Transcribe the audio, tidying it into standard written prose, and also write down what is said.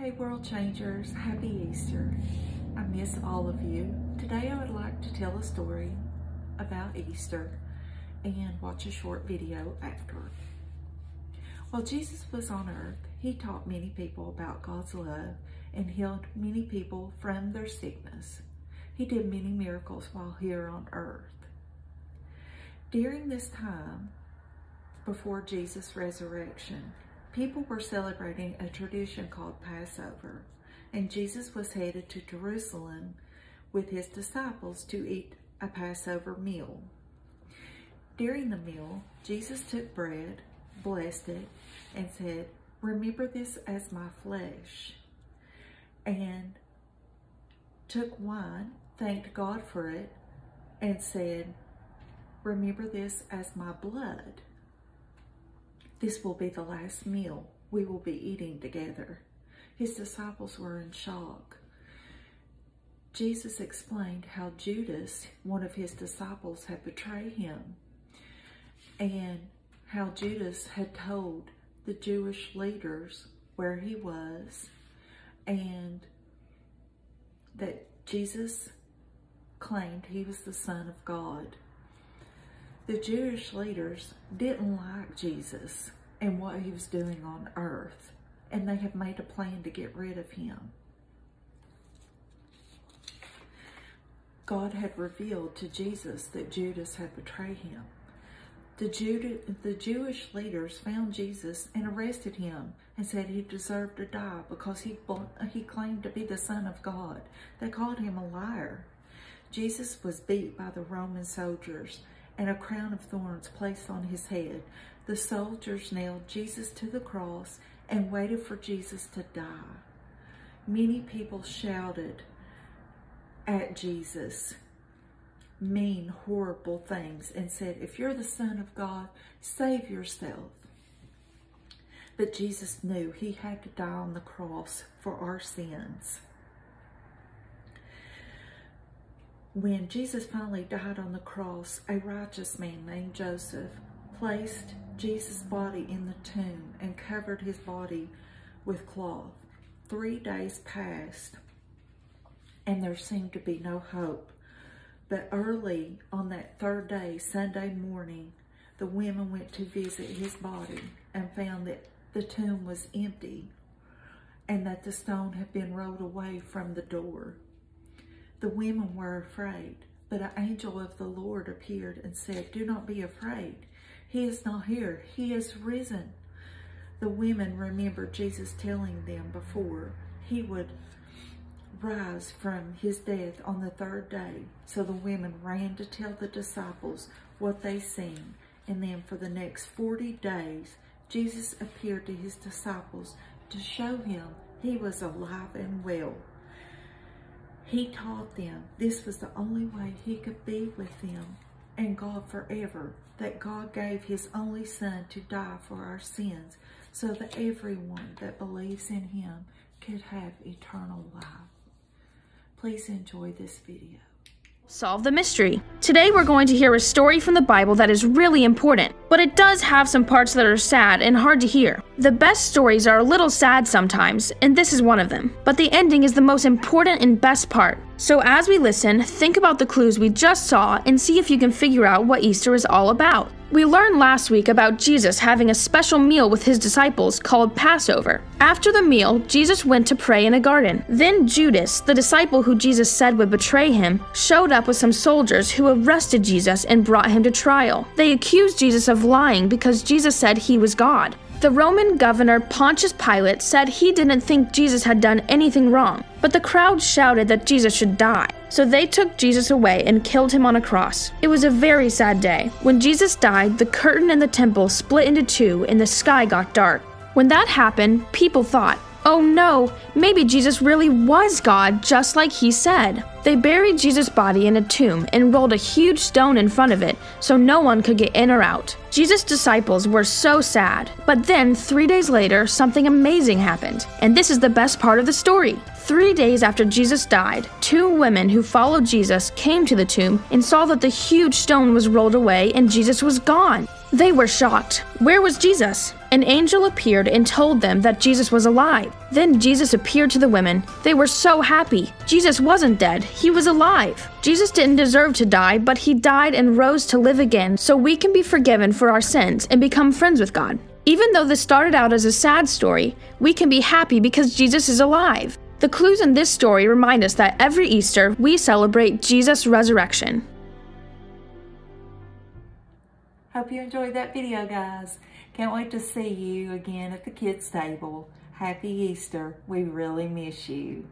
Hey World Changers, Happy Easter. I miss all of you. Today I would like to tell a story about Easter and watch a short video after. While Jesus was on earth, he taught many people about God's love and healed many people from their sickness. He did many miracles while here on earth. During this time, before Jesus' resurrection, people were celebrating a tradition called Passover, and Jesus was headed to Jerusalem with his disciples to eat a Passover meal. During the meal, Jesus took bread, blessed it, and said, "Remember this as my flesh," and took wine, thanked God for it, and said, "Remember this as my blood. This will be the last meal we will be eating together." His disciples were in shock. Jesus explained how Judas, one of his disciples, had betrayed him, and how Judas had told the Jewish leaders where he was, and that Jesus claimed he was the Son of God. The Jewish leaders didn't like Jesus and what he was doing on earth, and they had made a plan to get rid of him. God had revealed to Jesus that Judas had betrayed him. The Jewish leaders found Jesus and arrested him and said he deserved to die because he claimed to be the Son of God. They called him a liar. Jesus was beat by the Roman soldiers and a crown of thorns placed on his head. The soldiers nailed Jesus to the cross and waited for Jesus to die. Many people shouted at Jesus mean, horrible things and said, "If you're the Son of God, save yourself." But Jesus knew he had to die on the cross for our sins. When Jesus finally died on the cross, a righteous man named Joseph placed Jesus' body in the tomb and covered his body with cloth. 3 days passed, and there seemed to be no hope. But early on that third day, Sunday morning, the women went to visit his body and found that the tomb was empty and that the stone had been rolled away from the door. The women were afraid, but an angel of the Lord appeared and said, "Do not be afraid. He is not here. He is risen." The women remembered Jesus telling them before he would rise from his death on the third day. So the women ran to tell the disciples what they seen. And then for the next 40 days, Jesus appeared to his disciples to show him he was alive and well. He taught them this was the only way he could be with them and God forever, that God gave his only Son to die for our sins so that everyone that believes in him could have eternal life. Please enjoy this video. Solve the mystery. Today we're going to hear a story from the Bible that is really important, but it does have some parts that are sad and hard to hear. The best stories are a little sad sometimes, and this is one of them. But the ending is the most important and best part. So as we listen, think about the clues we just saw and see if you can figure out what Easter is all about. We learned last week about Jesus having a special meal with his disciples called Passover. After the meal, Jesus went to pray in a garden. Then Judas, the disciple who Jesus said would betray him, showed up with some soldiers who arrested Jesus and brought him to trial. They accused Jesus of lying because Jesus said he was God. The Roman governor Pontius Pilate said he didn't think Jesus had done anything wrong, but the crowd shouted that Jesus should die. So they took Jesus away and killed him on a cross. It was a very sad day. When Jesus died, the curtain in the temple split into two and the sky got dark. When that happened, people thought, "Oh no, maybe Jesus really was God, just like he said." They buried Jesus' body in a tomb and rolled a huge stone in front of it so no one could get in or out. Jesus' disciples were so sad. But then, 3 days later, something amazing happened. And this is the best part of the story. 3 days after Jesus died, 2 women who followed Jesus came to the tomb and saw that the huge stone was rolled away and Jesus was gone. They were shocked. Where was Jesus? An angel appeared and told them that Jesus was alive. Then Jesus appeared to the women. They were so happy. Jesus wasn't dead. He was alive. Jesus didn't deserve to die, but he died and rose to live again so we can be forgiven for our sins and become friends with God. Even though this started out as a sad story, we can be happy because Jesus is alive. The clues in this story remind us that every Easter we celebrate Jesus' resurrection. Hope you enjoyed that video, guys. Can't wait to see you again at the kids' table. Happy Easter. We really miss you.